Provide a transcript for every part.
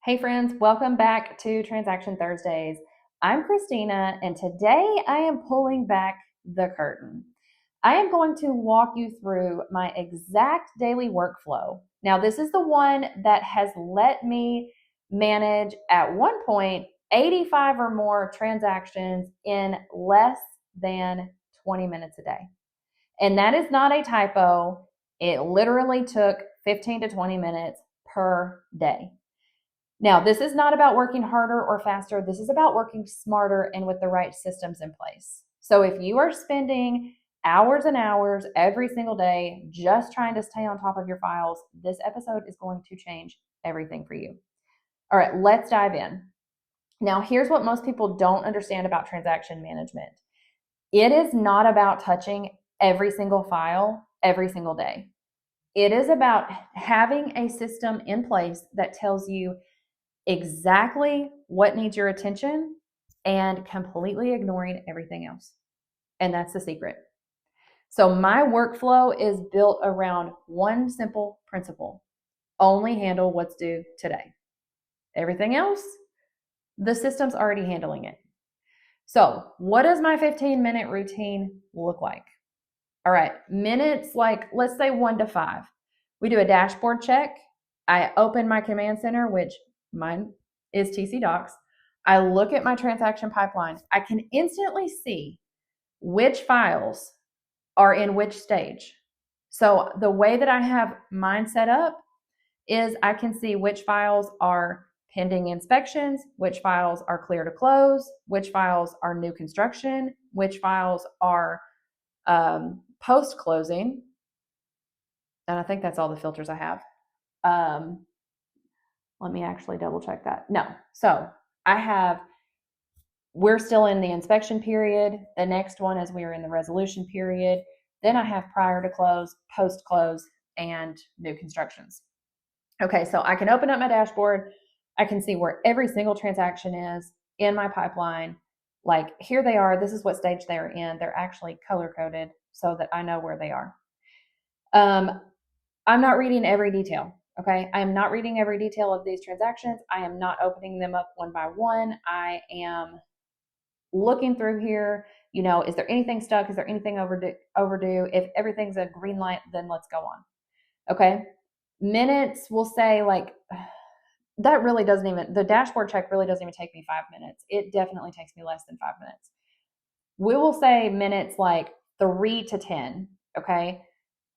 Hey friends, welcome back to Transaction Thursdays. I'm Christina, and today I am pulling back the curtain. I am going to walk you through my exact daily workflow. Now, this is the one that has let me manage at one point 85 or more transactions in less than 20 minutes a day. And that is not a typo. It literally took 15 to 20 minutes per day. Now, this is not about working harder or faster. This is about working smarter and with the right systems in place. So if you are spending hours and hours every single day just trying to stay on top of your files, this episode is going to change everything for you. All right, let's dive in. Now, here's what most people don't understand about transaction management. It is not about touching every single file every single day. It is about having a system in place that tells you exactly what needs your attention and completely ignoring everything else. And that's the secret. So my workflow is built around one simple principle: only handle what's due today. Everything else, the system's already handling it. So what does my 15-minute routine look like? All right, minutes, like let's say 1 to 5. We do a dashboard check. I open my command center, which mine is TC Docs. I look at my transaction pipeline. I can instantly see which files are in which stage. So the way that I have mine set up is I can see which files are pending inspections, which files are clear to close, which files are new construction, which files are post-closing. And I think that's all the filters I have. Let me actually double check that. No. So we're still in the inspection period. The next one is we're in the resolution period. Then I have prior to close, post-close, and new constructions. Okay, so I can open up my dashboard. I can see where every single transaction is in my pipeline. Like here they are. This is what stage they're in. They're actually color-coded so that I know where they are. I'm not reading every detail. Okay, I am not reading every detail of these transactions. I am not opening them up one by one. I am looking through here. Is there anything stuck? Is there anything overdue? If everything's a green light, then let's go on. Okay, minutes will say like that really doesn't even, the dashboard check really doesn't even take me 5 minutes. It definitely takes me less than 5 minutes. We will say minutes like 3 to 10. Okay,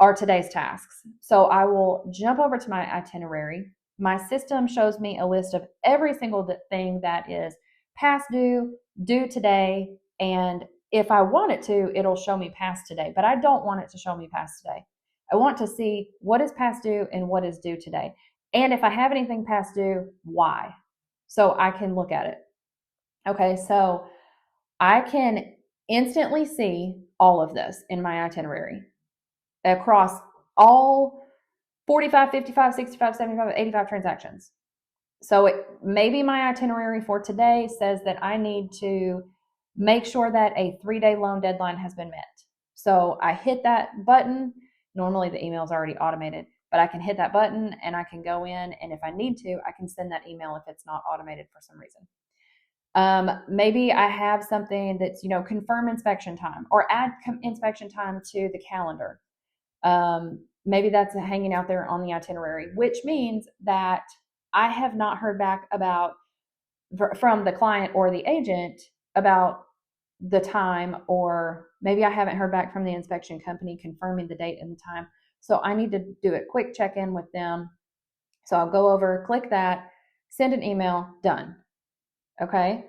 are today's tasks. So I will jump over to my itinerary. My system shows me a list of every single thing that is past due, due today, and if I want it to, it'll show me past today, but I don't want it to show me past today. I want to see what is past due and what is due today. And if I have anything past due, why? So I can look at it. Okay, so I can instantly see all of this in my itinerary across all 45, 55, 65, 75, 85 transactions. So maybe my itinerary for today says that I need to make sure that a 3-day loan deadline has been met. So I hit that button. Normally the email is already automated, but I can hit that button and I can go in, and if I need to, I can send that email if it's not automated for some reason. Maybe I have something that's, confirm inspection time or add inspection time to the calendar. Maybe that's hanging out there on the itinerary, which means that I have not heard back from the client or the agent about the time, or maybe I haven't heard back from the inspection company confirming the date and the time. So I need to do a quick check-in with them. So I'll go over, click that, send an email, done. Okay.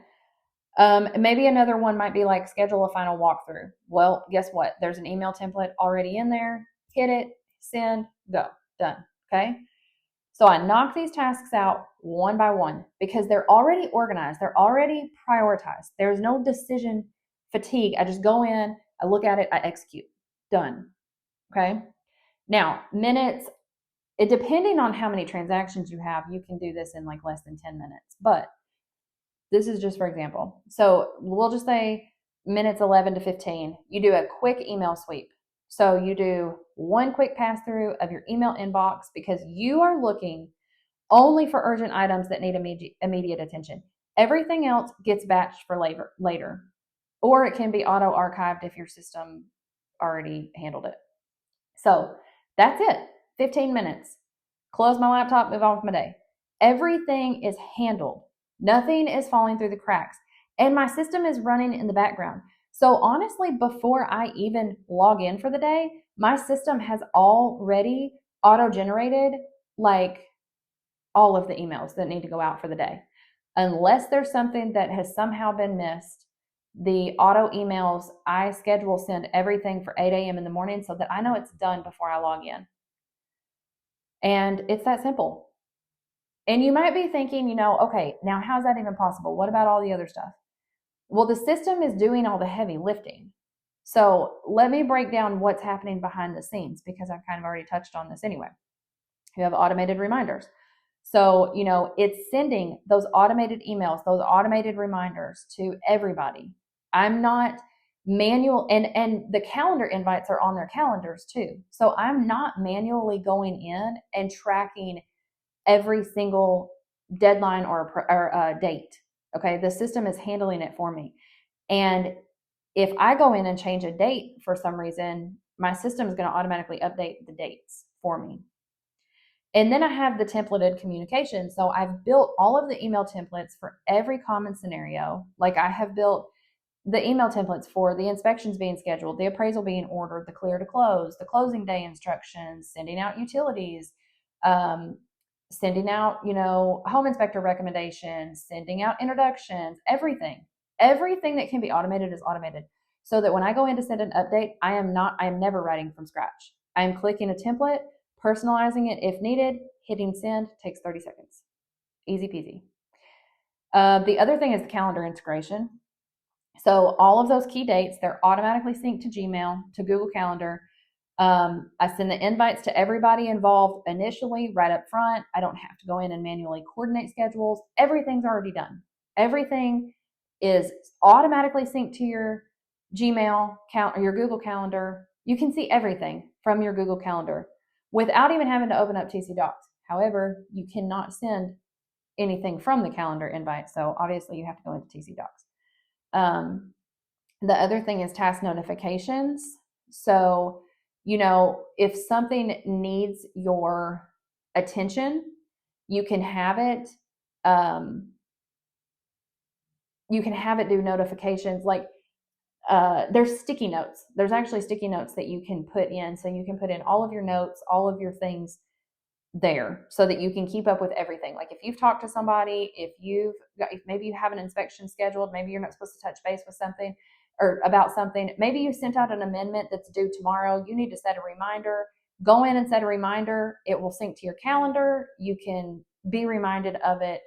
Maybe another one might be like schedule a final walkthrough. Well, guess what? There's an email template already in there. Hit it, send, go, done. Okay. So I knock these tasks out one by one because they're already organized. They're already prioritized. There's no decision fatigue. I just go in, I look at it, I execute. Done. Okay. Now, minutes, depending on how many transactions you have, you can do this in like less than 10 minutes. But this is just for example. So we'll just say minutes 11 to 15. You do a quick email sweep. So you do one quick pass through of your email inbox because you are looking only for urgent items that need immediate attention. Everything else gets batched for later, or it can be auto archived if your system already handled it. So that's it. 15 minutes. Close my laptop, move on with my day. Everything is handled. Nothing is falling through the cracks. And my system is running in the background. So honestly, before I even log in for the day, my system has already auto-generated like all of the emails that need to go out for the day. Unless there's something that has somehow been missed, the auto emails, I schedule send everything for 8 a.m. in the morning so that I know it's done before I log in. And it's that simple. And you might be thinking, okay, now how's that even possible? What about all the other stuff? Well, the system is doing all the heavy lifting. So let me break down what's happening behind the scenes, because I've kind of already touched on this anyway. You have automated reminders. So, it's sending those automated emails, those automated reminders to everybody. I'm not manual, and the calendar invites are on their calendars too. So I'm not manually going in and tracking every single deadline or date. Okay, the system is handling it for me. And if I go in and change a date for some reason, my system is going to automatically update the dates for me. And then I have the templated communication. So I've built all of the email templates for every common scenario. Like I have built the email templates for the inspections being scheduled, the appraisal being ordered, the clear to close, the closing day instructions, sending out utilities, sending out, home inspector recommendations, sending out introductions, everything that can be automated is automated. So that when I go in to send an update, I am never writing from scratch. I am clicking a template, personalizing it if needed, hitting send, takes 30 seconds. Easy peasy. The other thing is the calendar integration. So all of those key dates, they're automatically synced to Gmail, to Google Calendar. I send the invites to everybody involved initially, right up front. I don't have to go in and manually coordinate schedules. Everything's already done. Everything is automatically synced to your Gmail or your Google Calendar. You can see everything from your Google Calendar without even having to open up TC Docs. However, you cannot send anything from the calendar invite. So obviously you have to go into TC Docs. The other thing is task notifications. So, if something needs your attention, you can have it, do notifications. Like, there's sticky notes. There's actually sticky notes that you can put in. So you can put in all of your notes, all of your things there so that you can keep up with everything. Like if you've talked to somebody, if maybe you have an inspection scheduled, maybe you're not supposed to touch base with something or about something, maybe you sent out an amendment that's due tomorrow, you need to set a reminder, go in and set a reminder. It will sync to your calendar. You can be reminded of it,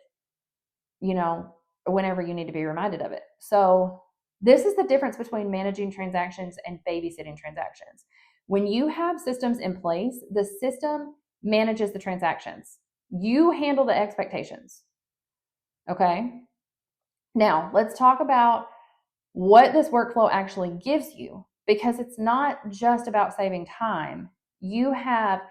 whenever you need to be reminded of it. So this is the difference between managing transactions and babysitting transactions. When you have systems in place, the system manages the transactions. You handle the expectations. Okay. Now let's talk about what this workflow actually gives you, because it's not just about saving time. You have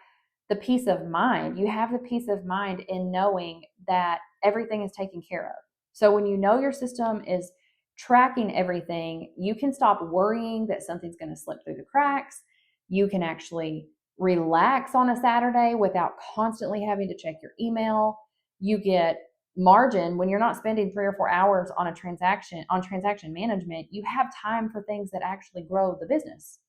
the peace of mind. You have the peace of mind in knowing that everything is taken care of. So when you know your system is tracking everything, you can stop worrying that something's going to slip through the cracks. You can actually relax on a Saturday without constantly having to check your email. You get margin when you're not spending 3 or 4 hours on transaction management. You have time for things that actually grow the business.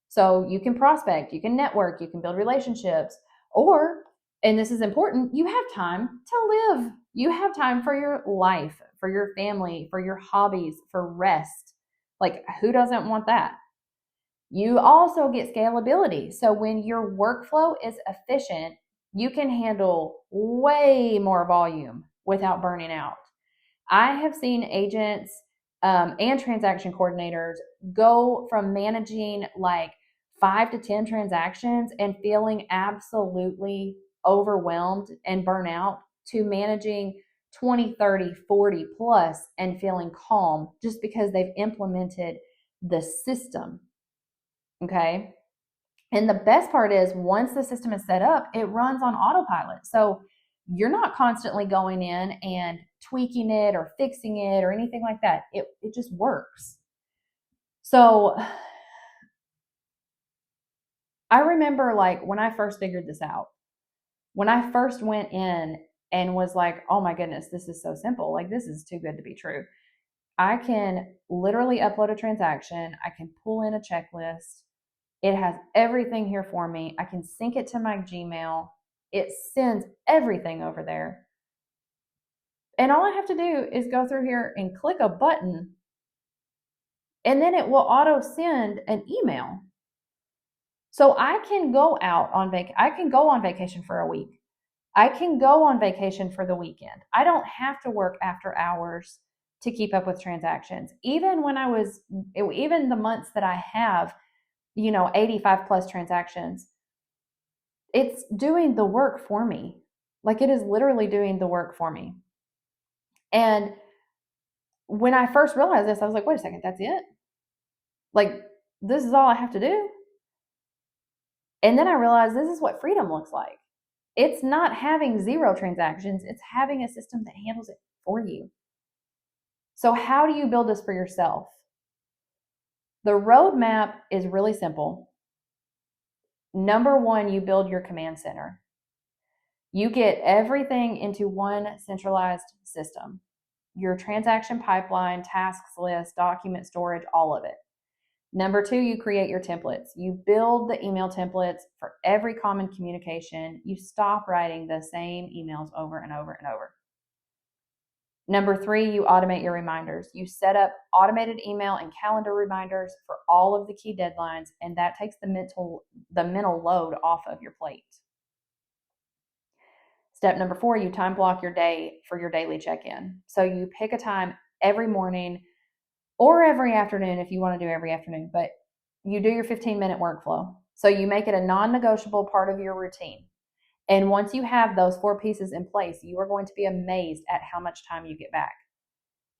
So you can prospect, you can network, you can build relationships, or, and this is important, you have time to live. You have time for your life, for your family, for your hobbies, for rest. Like, who doesn't want that? You also get scalability. So when your workflow is efficient, you can handle way more volume without burning out. I have seen agents and transaction coordinators go from managing like 5 to 10 transactions and feeling absolutely overwhelmed and burnout to managing 20, 30, 40 plus and feeling calm just because they've implemented the system. Okay. And the best part is once the system is set up, it runs on autopilot. So you're not constantly going in and tweaking it or fixing it or anything like that. It just works. So I remember like when I first figured this out, when I first went in and was like, oh my goodness, this is so simple. Like, this is too good to be true. I can literally upload a transaction. I can pull in a checklist. It has everything here for me. I can sync it to my Gmail. It sends everything over there. And all I have to do is go through here and click a button, and then it will auto send an email. So I can go out on I can go on vacation for a week. I can go on vacation for the weekend. I don't have to work after hours to keep up with transactions. Even the months that I have, 85 plus transactions, it's doing the work for me. Like, it is literally doing the work for me. And when I first realized this, I was like, wait a second, that's it? Like, this is all I have to do? And then I realized this is what freedom looks like. It's not having 0 transactions. It's having a system that handles it for you. So how do you build this for yourself? The roadmap is really simple. Number 1, you build your command center. You get everything into one centralized system. Your transaction pipeline, tasks list, document storage, all of it. Number 2, you create your templates. You build the email templates for every common communication. You stop writing the same emails over and over and over. Number 3, you automate your reminders. You set up automated email and calendar reminders for all of the key deadlines, and that takes the mental load off of your plate. Step number 4, you time block your day for your daily check-in. So you pick a time every morning or every afternoon if you want to do every afternoon, but you do your 15-minute workflow. So you make it a non-negotiable part of your routine. And once you have those 4 pieces in place, you are going to be amazed at how much time you get back.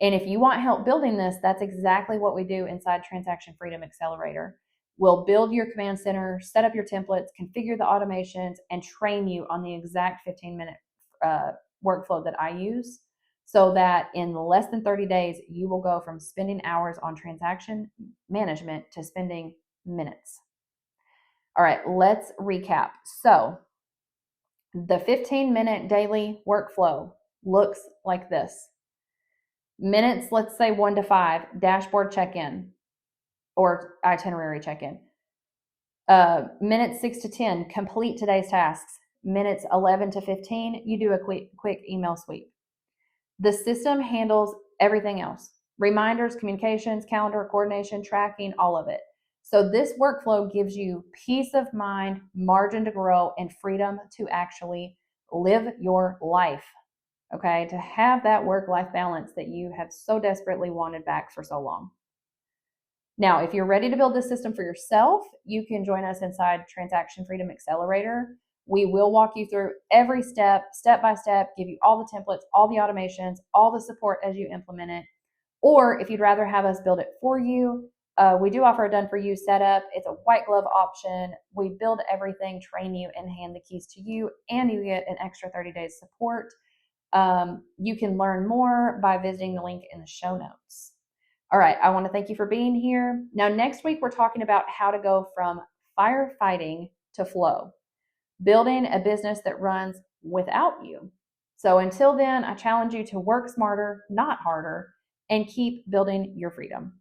And if you want help building this, that's exactly what we do inside Transaction Freedom Accelerator. We'll build your command center, set up your templates, configure the automations, and train you on the exact 15-minute workflow that I use, so that in less than 30 days, you will go from spending hours on transaction management to spending minutes. All right, let's recap. So the 15-minute daily workflow looks like this. Minutes, let's say 1 to 5, dashboard check-in or itinerary check-in. Minutes 6 to 10, complete today's tasks. Minutes 11 to 15, you do a quick email sweep. The system handles everything else. Reminders, communications, calendar, coordination, tracking, all of it. So this workflow gives you peace of mind, margin to grow, and freedom to actually live your life, okay? To have that work-life balance that you have so desperately wanted back for so long. Now, if you're ready to build this system for yourself, you can join us inside Transaction Freedom Accelerator. We will walk you through every step by step, give you all the templates, all the automations, all the support as you implement it. Or if you'd rather have us build it for you, we do offer a done-for-you setup. It's a white glove option. We build everything, train you, and hand the keys to you, and you get an extra 30 days support. You can learn more by visiting the link in the show notes. All right, I want to thank you for being here. Now, next week, we're talking about how to go from firefighting to flow, building a business that runs without you. So until then, I challenge you to work smarter, not harder, and keep building your freedom.